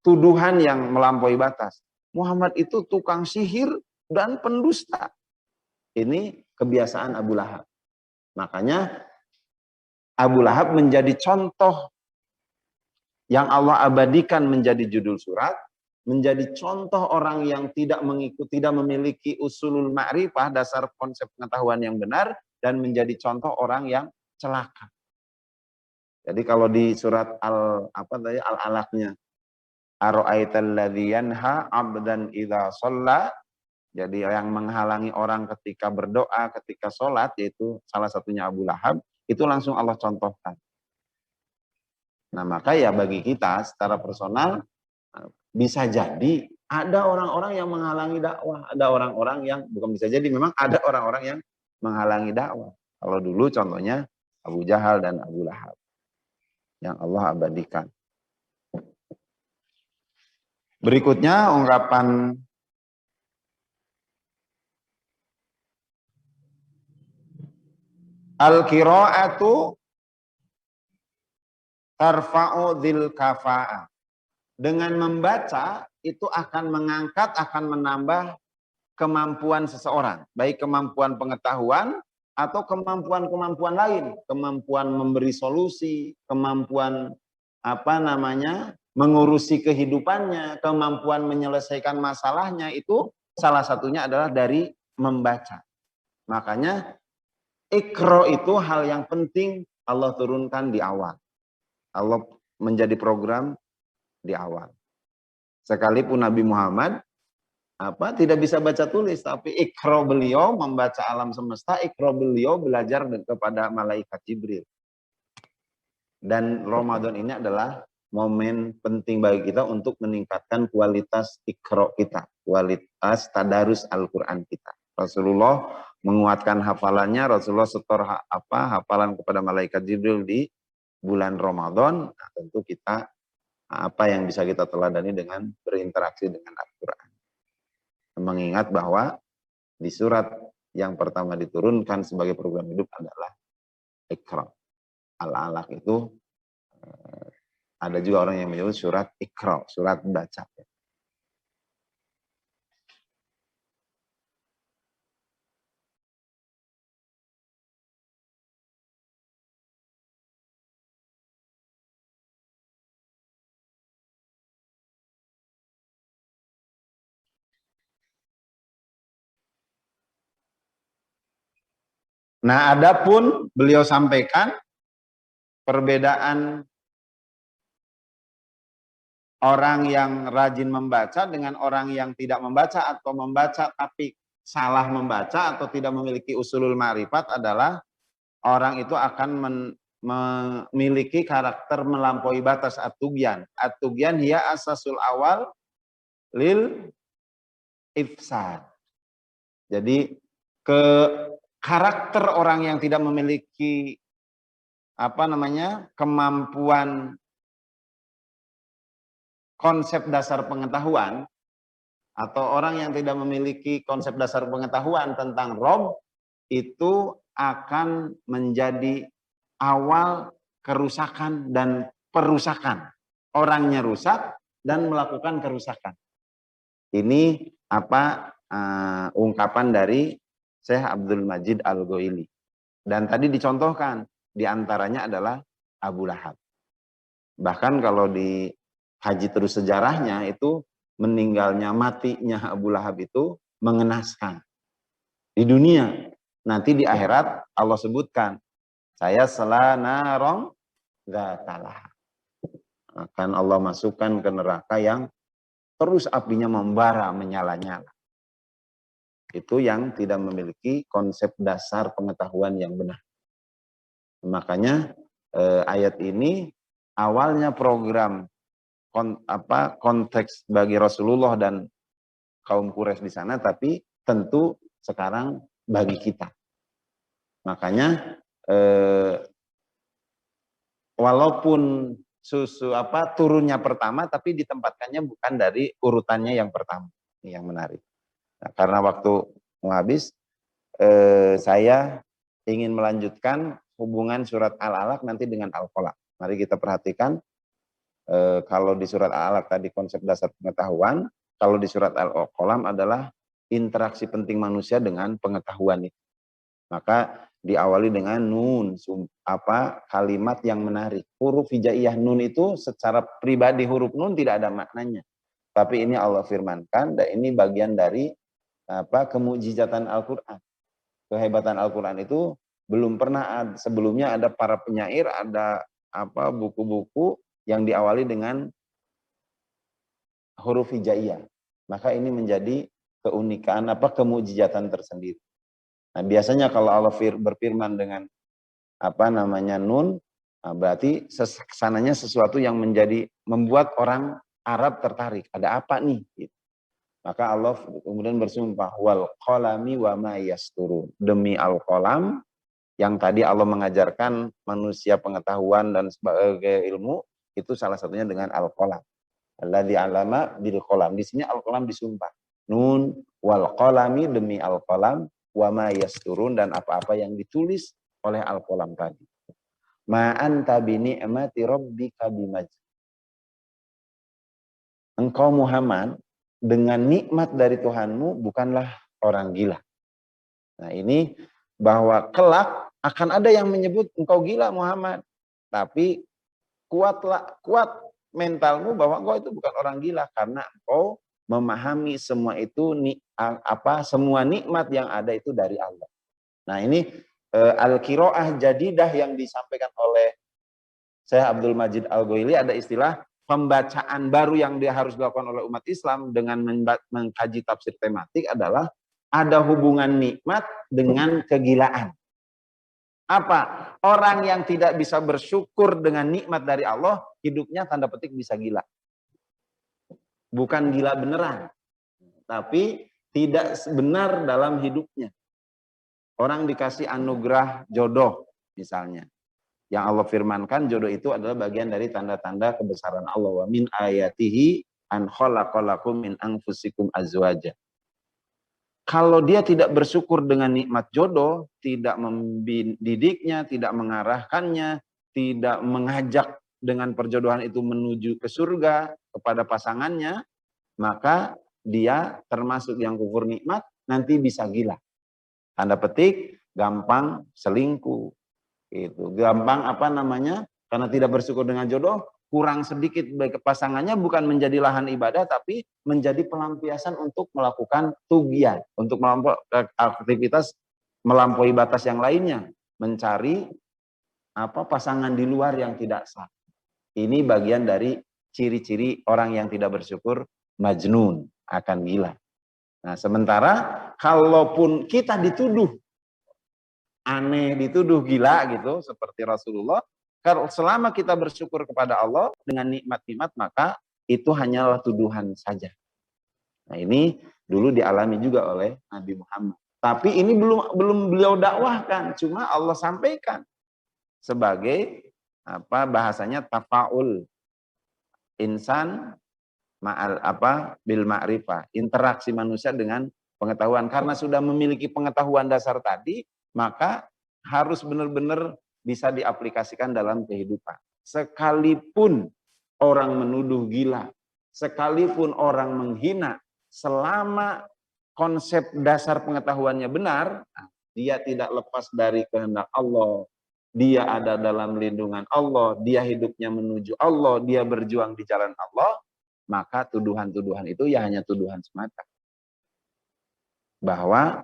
tuduhan yang melampaui batas. Muhammad itu tukang sihir dan pendusta. Ini kebiasaan Abu Lahab. Makanya Abu Lahab menjadi contoh yang Allah abadikan menjadi judul surat, menjadi contoh orang yang tidak memiliki usulul ma'rifah, dasar konsep pengetahuan yang benar, dan menjadi contoh orang yang celaka. Jadi kalau di surat Al-Alaqnya, Ara'aital ladzi yanha 'abdan idza shalla, jadi yang menghalangi orang ketika berdoa, ketika sholat, yaitu salah satunya Abu Lahab, itu langsung Allah contohkan. Nah maka ya bagi kita secara personal, bisa jadi ada orang-orang yang menghalangi dakwah, ada orang-orang yang, bukan bisa jadi, memang ada orang-orang yang menghalangi dakwah. Kalau dulu contohnya Abu Jahal dan Abu Lahab, yang Allah abadikan. Berikutnya ungkapan al-qira'atu tarfa'u dzil kafa'ah. Dengan membaca itu akan mengangkat, akan menambah kemampuan seseorang, baik kemampuan pengetahuan atau kemampuan-kemampuan lain, kemampuan memberi solusi, kemampuan mengurusi kehidupannya, kemampuan menyelesaikan masalahnya, itu salah satunya adalah dari membaca. Makanya Iqra itu hal yang penting Allah turunkan di awal. Allah menjadi program di awal. Sekalipun Nabi Muhammad tidak bisa baca tulis, tapi Iqra beliau membaca alam semesta, Iqra beliau belajar kepada malaikat Jibril. Dan Ramadan ini adalah momen penting bagi kita untuk meningkatkan kualitas Iqra kita, kualitas tadarus Al-Qur'an kita. Rasulullah menguatkan hafalannya, Rasulullah setor hafalan kepada malaikat Jibril di bulan Ramadan. Nah, tentu kita apa yang bisa kita teladani dengan berinteraksi dengan Al-Quran. Mengingat bahwa di surat yang pertama diturunkan sebagai program hidup adalah Iqra. Al-Alaq itu ada juga orang yang menyebut surat Iqra, surat baca. Nah, adapun beliau sampaikan perbedaan orang yang rajin membaca dengan orang yang tidak membaca atau membaca tapi salah membaca atau tidak memiliki usulul ma'rifat adalah orang itu akan memiliki karakter melampaui batas at-tughyan. At-tughyan hiya asasul awal lil ifsad. Jadi karakter orang yang tidak memiliki kemampuan konsep dasar pengetahuan, atau orang yang tidak memiliki konsep dasar pengetahuan tentang Rob, itu akan menjadi awal kerusakan dan perusakan. Orangnya rusak dan melakukan kerusakan. Ini apa ungkapan dari Syekh Abdul Majid Al-Ghaili. Dan tadi dicontohkan, diantaranya adalah Abu Lahab. Bahkan kalau di Haji Terus sejarahnya itu meninggalnya, matinya Abu Lahab itu mengenaskan. Di dunia, nanti di akhirat Allah sebutkan, saya selanarong zatalah. Akan Allah masukkan ke neraka yang terus apinya membara, menyala-nyala. Itu yang tidak memiliki konsep dasar pengetahuan yang benar. Makanya ayat ini awalnya program konteks bagi Rasulullah dan kaum Quraisy di sana, tapi tentu sekarang bagi kita. Makanya walaupun turunnya pertama, tapi ditempatkannya bukan dari urutannya yang pertama. Ini yang menarik. Nah, karena waktu mau habis, saya ingin melanjutkan hubungan surat Al-Alaq nanti dengan Al-Qalaq. Mari kita perhatikan, kalau di surat Al-Alaq tadi konsep dasar pengetahuan, kalau di surat Al-Qalam adalah interaksi penting manusia dengan pengetahuan itu. Maka diawali dengan nun, kalimat yang menarik. Huruf hijaiyah nun itu secara pribadi huruf nun tidak ada maknanya. Tapi ini Allah firmankan, dan ini bagian dari kemujizatan Al-Quran. Kehebatan Al-Quran itu belum pernah sebelumnya ada para penyair, ada buku-buku yang diawali dengan huruf hijaiyah. Maka ini menjadi keunikan, kemujizatan tersendiri. Nah, biasanya kalau Allah berfirman dengan nun, berarti kesananya sesuatu yang membuat orang Arab tertarik. Ada apa nih? Gitu. Maka Allah kemudian bersumpah, wal qalami wa ma yasturun. Demi Al-Qalam, yang tadi Allah mengajarkan manusia pengetahuan dan sebagai ilmu, itu salah satunya dengan Al-Qalam. Alladzi 'allama bil qalam. Di sini Al-Qalam disumpah. Nun wal qalami, demi Al-Qalam, wa ma yasturun, dan apa-apa yang ditulis oleh Al-Qalam tadi. Ma anta bi ni'mati rabbika bimajnun. Engkau Muhammad dengan nikmat dari Tuhanmu bukanlah orang gila. Nah, ini bahwa kelak akan ada yang menyebut engkau gila Muhammad. Tapi kuat mentalmu bahwa engkau itu bukan orang gila, karena engkau memahami semua itu semua nikmat yang ada itu dari Allah. Nah, ini al-qiraah jadidah yang disampaikan oleh Syekh Abdul Majid Al-Ghaili, ada istilah pembacaan baru yang dia harus dilakukan oleh umat Islam dengan mengkaji tafsir tematik adalah ada hubungan nikmat dengan kegilaan. Apa? Orang yang tidak bisa bersyukur dengan nikmat dari Allah, hidupnya tanda petik bisa gila. Bukan gila beneran, tapi tidak benar dalam hidupnya. Orang dikasih anugerah jodoh misalnya. Yang Allah firmankan jodoh itu adalah bagian dari tanda-tanda kebesaran Allah. Wa min ayatihi an khalaqalakum min anfusikum azwaja. Kalau dia tidak bersyukur dengan nikmat jodoh, tidak mendidiknya, tidak mengarahkannya, tidak mengajak dengan perjodohan itu menuju ke surga kepada pasangannya, maka dia termasuk yang kufur nikmat, nanti bisa gila. Tanda petik, gampang selingkuh. Itu gampang karena tidak bersyukur dengan jodoh, kurang sedikit baik pasangannya, bukan menjadi lahan ibadah, tapi menjadi pelampiasan untuk melakukan tugian, untuk aktivitas melampaui batas yang lainnya, mencari pasangan di luar yang tidak sah. Ini bagian dari ciri-ciri orang yang tidak bersyukur, majnun, akan gila. Nah, sementara kalaupun kita dituduh aneh, dituduh gila gitu seperti Rasulullah, kalau selama kita bersyukur kepada Allah dengan nikmat-nikmat, maka itu hanyalah tuduhan saja. Nah, ini dulu dialami juga oleh Nabi Muhammad. Tapi ini belum beliau dakwahkan, cuma Allah sampaikan sebagai bahasanya tafaul insan ma'al bil ma'rifah, interaksi manusia dengan pengetahuan. Karena sudah memiliki pengetahuan dasar tadi, maka harus benar-benar bisa diaplikasikan dalam kehidupan. Sekalipun orang menuduh gila, sekalipun orang menghina, selama konsep dasar pengetahuannya benar, dia tidak lepas dari kehendak Allah. Dia ada dalam lindungan Allah, dia hidupnya menuju Allah, dia berjuang di jalan Allah, maka tuduhan-tuduhan itu ya hanya tuduhan semata. Bahwa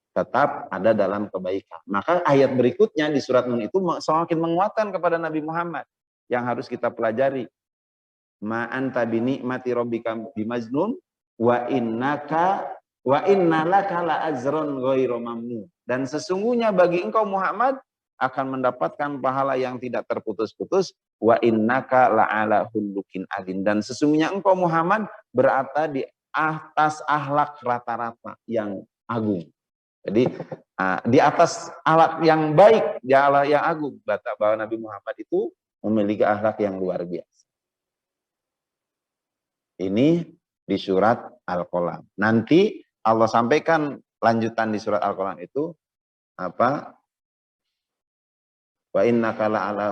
tetap ada dalam kebaikan. Maka ayat berikutnya di surat Nun itu semakin menguatkan kepada Nabi Muhammad yang harus kita pelajari. Ma anta bi ni'mati rabbika bimajnun wa innalaka la ajran ghairu mamnun. Dan sesungguhnya bagi engkau Muhammad akan mendapatkan pahala yang tidak terputus-putus, wa innaka la ala hulukin adin. Dan sesungguhnya engkau Muhammad berada di atas akhlak rata-rata yang agung. Jadi di atas akhlak yang baik, di akhlak yang agung, bahwa Nabi Muhammad itu memiliki akhlak yang luar biasa. Ini di surat Al-Qalam. Nanti Allah sampaikan lanjutan di surat Al-Qalam itu apa? Wa innaka la'ala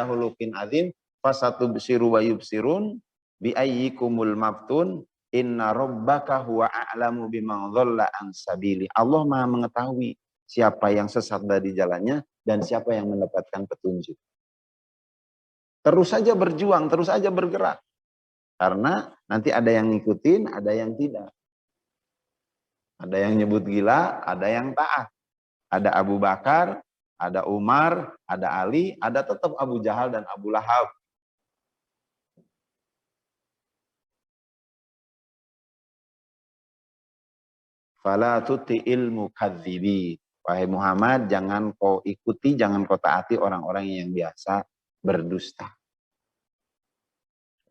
hulukin azim fasatubsiru wa yubsirun bi ayyikumul maftun. Inna rabbaka huwa a'lamu biman dhalla an sabili. Allah Maha mengetahui siapa yang sesat dari jalannya dan siapa yang mendapatkan petunjuk. Terus saja berjuang, terus saja bergerak. Karena nanti ada yang ngikutin, ada yang tidak. Ada yang nyebut gila, ada yang taat. Ada Abu Bakar, ada Umar, ada Ali, ada tetap Abu Jahal dan Abu Lahab. Fala tuti'il mukadzibin. Wahai Muhammad, jangan kau ikuti, jangan kau taati orang-orang yang biasa berdusta.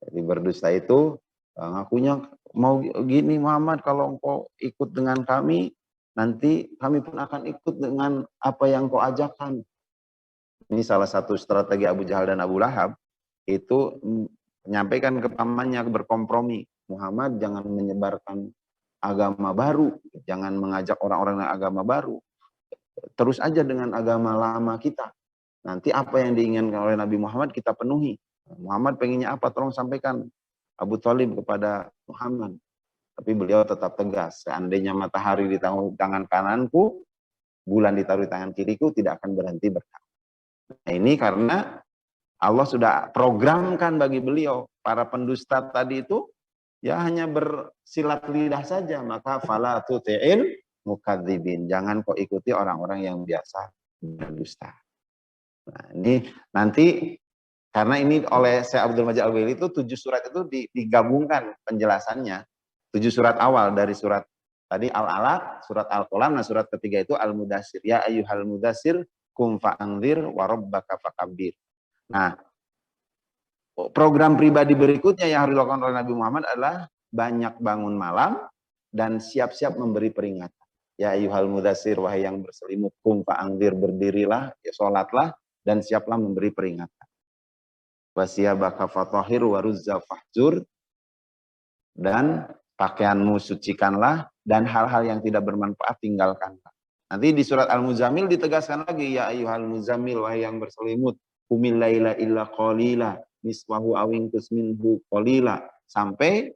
Jadi berdusta itu ngakunya mau gini, Muhammad, kalau engkau ikut dengan kami, nanti kami pun akan ikut dengan apa yang kau ajarkan. Ini salah satu strategi Abu Jahal dan Abu Lahab, itu menyampaikan ke pamannya berkompromi. Muhammad jangan menyebarkan agama baru, jangan mengajak orang-orang yang agama baru. Terus aja dengan agama lama kita. Nanti apa yang diinginkan oleh Nabi Muhammad kita penuhi. Muhammad pengennya apa? Tolong sampaikan Abu Thalib kepada Muhammad. Tapi beliau tetap tegas. Seandainya matahari di tangan kananku, bulan ditaruh di tangan kiriku, tidak akan berhenti berkah. Nah, ini karena Allah sudah programkan bagi beliau. Para pendusta tadi itu ya hanya bersilat lidah saja, maka fala tuti'il mukadzibin. Jangan kau ikuti orang-orang yang biasa berdusta. Nah, ini nanti karena ini oleh Syekh Abdul Majid Al-Waili itu 7 surat itu digabungkan penjelasannya. 7 surat awal dari surat tadi Al-Alaq, surat Al-Qalam, nah surat ketiga itu Al-Mudassir. Ya ayyuhal mudassir kum fa'anzir wa rabbaka fakabbir. Nah, program pribadi berikutnya yang harus dilakukan oleh Nabi Muhammad adalah banyak bangun malam dan siap-siap memberi peringatan. Ya ayyuhal mudassir, wahai yang berselimut, kum fa'anzir, berdirilah, ya sholatlah, dan siaplah memberi peringatan. Wasiyabaka fatahhir waruzza fahjur, dan pakaianmu sucikanlah, dan hal-hal yang tidak bermanfaat tinggalkanlah. Nanti di surat Al-Muzammil ditegaskan lagi, ya ayyuhal muzammil, wahai yang berselimut, qumil laila illa qalila niswahu awingkus minhu qalila, sampai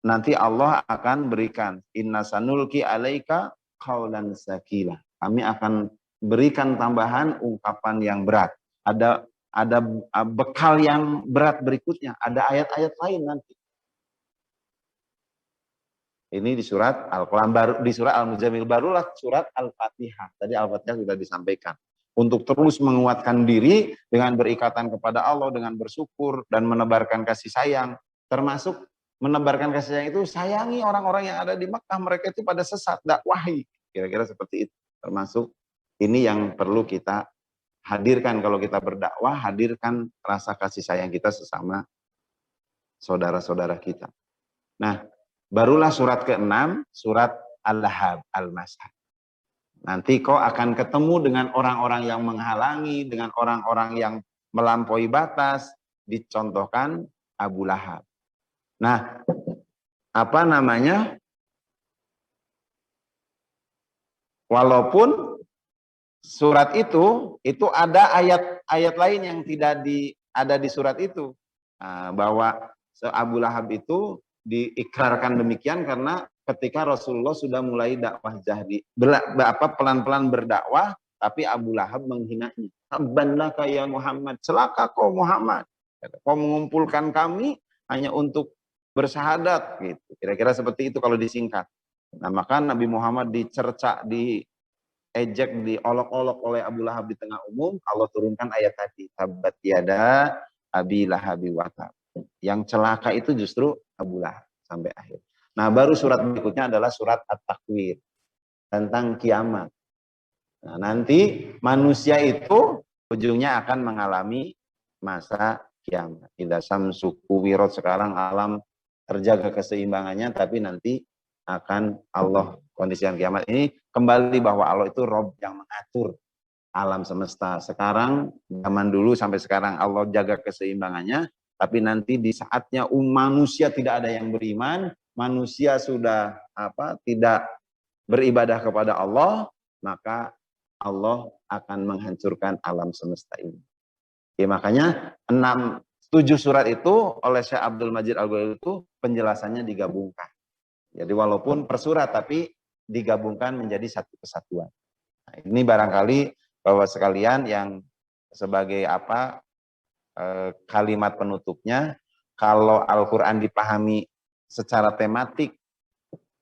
nanti Allah akan berikan inna sanulki alaika qaulan sakila. Kami akan berikan tambahan ungkapan yang berat. Ada bekal yang berat berikutnya, ada ayat-ayat lain nanti. Ini di surat Al-Qalam baru, di surat Al-Muzammil, barulah surat Al-Fatihah. Tadi Al-Fatihah sudah disampaikan. Untuk terus menguatkan diri dengan berikatan kepada Allah, dengan bersyukur dan menebarkan kasih sayang. Termasuk menebarkan kasih sayang itu sayangi orang-orang yang ada di Makkah, mereka itu pada sesat, dakwahi. Kira-kira seperti itu. Termasuk ini yang perlu kita hadirkan kalau kita berdakwah, hadirkan rasa kasih sayang kita sesama saudara-saudara kita. Nah, barulah surat ke-6, surat Al-Lahab, Al-Masad. Nanti kau akan ketemu dengan orang-orang yang menghalangi, dengan orang-orang yang melampaui batas, dicontohkan Abu Lahab. Nah, apa namanya? Walaupun surat itu ada ayat-ayat lain yang tidak ada di surat itu. Bahwa Abu Lahab itu diikrarkan demikian karena ketika Rasulullah sudah mulai dakwah jahdi, pelan-pelan berdakwah, tapi Abu Lahab menghinanya. Tabban laka ya Muhammad, celaka kau Muhammad. Kau mengumpulkan kami hanya untuk bersyahadat gitu. Kira-kira seperti itu kalau disingkat. Nah, maka Nabi Muhammad dicerca, diejek, diolok-olok oleh Abu Lahab di tengah umum. Allah turunkan ayat tadi, tabbat yada abi lahabi wa tab. Yang celaka itu justru Abu Lahab sampai akhir. Nah, baru surat berikutnya adalah surat At-Takwir tentang kiamat. Nah, nanti manusia itu ujungnya akan mengalami masa kiamat. Idza samsu kuwirat, sekarang alam terjaga keseimbangannya, tapi nanti akan Allah kondisikan kiamat. Ini kembali bahwa Allah itu Rob yang mengatur alam semesta. Sekarang, zaman dulu sampai sekarang Allah jaga keseimbangannya, tapi nanti di saatnya manusia tidak ada yang beriman, manusia sudah tidak beribadah kepada Allah, maka Allah akan menghancurkan alam semesta ini. Ya, makanya 7 surat itu oleh Syekh Abdul Majid Al-Ghaili itu penjelasannya digabungkan. Jadi walaupun per surat tapi digabungkan menjadi satu kesatuan. Nah, ini barangkali bahwa sekalian yang sebagai kalimat penutupnya, kalau Al-Quran dipahami secara tematik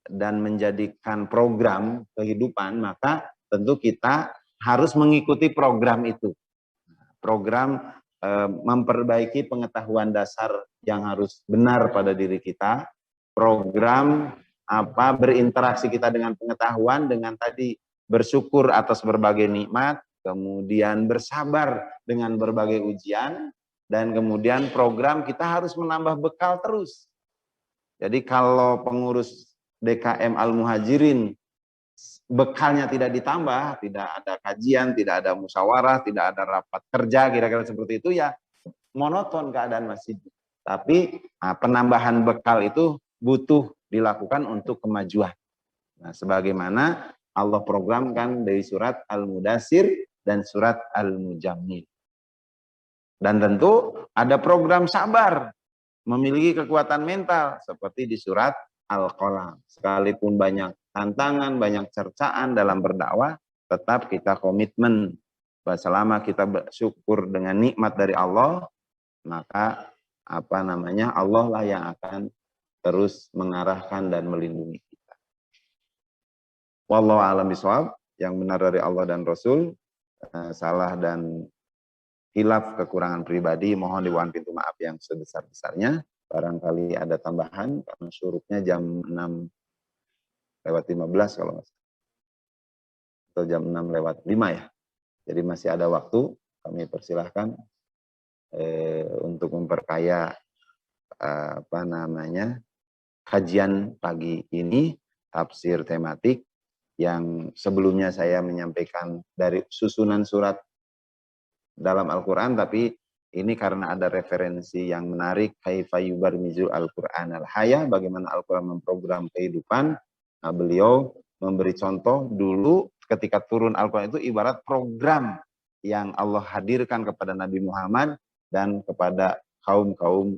dan menjadikan program kehidupan, maka tentu kita harus mengikuti program itu. Program memperbaiki pengetahuan dasar yang harus benar pada diri kita, program berinteraksi kita dengan pengetahuan, dengan tadi bersyukur atas berbagai nikmat, kemudian bersabar dengan berbagai ujian, dan kemudian program kita harus menambah bekal terus. Jadi kalau pengurus DKM Al-Muhajirin bekalnya tidak ditambah, tidak ada kajian, tidak ada musyawarah, tidak ada rapat kerja, kira-kira seperti itu, ya monoton keadaan masjid. Tapi penambahan bekal itu butuh dilakukan untuk kemajuan. Nah, sebagaimana Allah programkan dari surat Al-Mudassir dan surat Al-Mujammil. Dan tentu ada program sabar, memiliki kekuatan mental seperti di surat Al-Qalam. Sekalipun banyak tantangan, banyak cercaan dalam berdakwah, tetap kita komitmen bahwa selama kita bersyukur dengan nikmat dari Allah, maka Allah lah yang akan terus mengarahkan dan melindungi kita. Wallahu a'lam bishawab, yang benar dari Allah dan Rasul, salah dan hilaf kekurangan pribadi mohon diwahan pintu maaf yang sebesar-besarnya. Barangkali ada tambahan karena syuruknya jam 6:15 kalau nggak salah, atau jam 6:05 ya. Jadi masih ada waktu, kami persilahkan untuk memperkaya kajian pagi ini, tafsir tematik yang sebelumnya saya menyampaikan dari susunan surat dalam Al-Quran, tapi ini karena ada referensi yang menarik, kaifa yubarmizul Al-Quran al-haya, bagaimana Al-Quran memprogram kehidupan. Nah, beliau memberi contoh dulu ketika turun Al-Quran itu ibarat program yang Allah hadirkan kepada Nabi Muhammad dan kepada kaum-kaum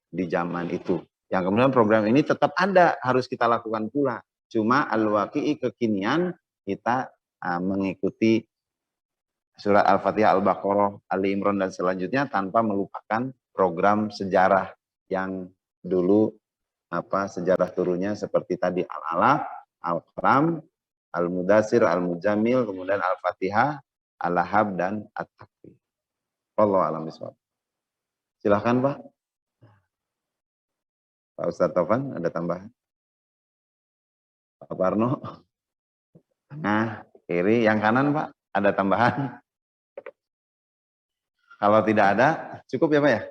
di zaman itu. Yang kemudian program ini tetap ada, harus kita lakukan pula. Cuma al-waqi'i kekinian kita mengikuti surat Al-Fatihah, Al-Baqarah, Ali Imran dan selanjutnya tanpa melupakan program sejarah yang dulu sejarah turunnya seperti tadi Al-Alaq, Al-Qalam, Al-Mudassir, Al-Mujammil, kemudian Al-Fatihah, Al-Lahab dan At-Takwir. Wallahu a'lam bishawab. Silakan Pak. Pak Ustadz Taufan, ada tambahan? Pak Parno. Nah, kiri, yang kanan Pak, ada tambahan? Kalau tidak ada, cukup ya Pak ya?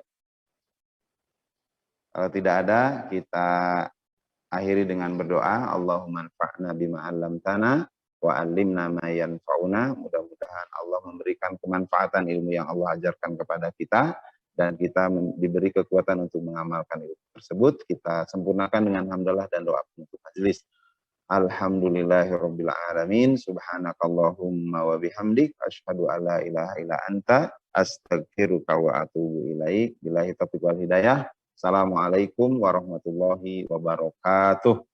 Kalau tidak ada, kita akhiri dengan berdoa. Allahumma anfa'na bima 'allamtana wa 'allimna ma yanfa'una. Mudah-mudahan Allah memberikan kemanfaatan ilmu yang Allah ajarkan kepada kita dan kita diberi kekuatan untuk mengamalkan ilmu tersebut. Kita sempurnakan dengan hamdalah dan doa penutup majelis. Alhamdulillahirabbil alamin. Subhanakallahumma wa bihamdik asyhadu alla ilaha illa anta astaghfiruka wa atubu ilaik. Billahi taufiq wal hidayah. Assalamualaikum warahmatullahi wabarakatuh.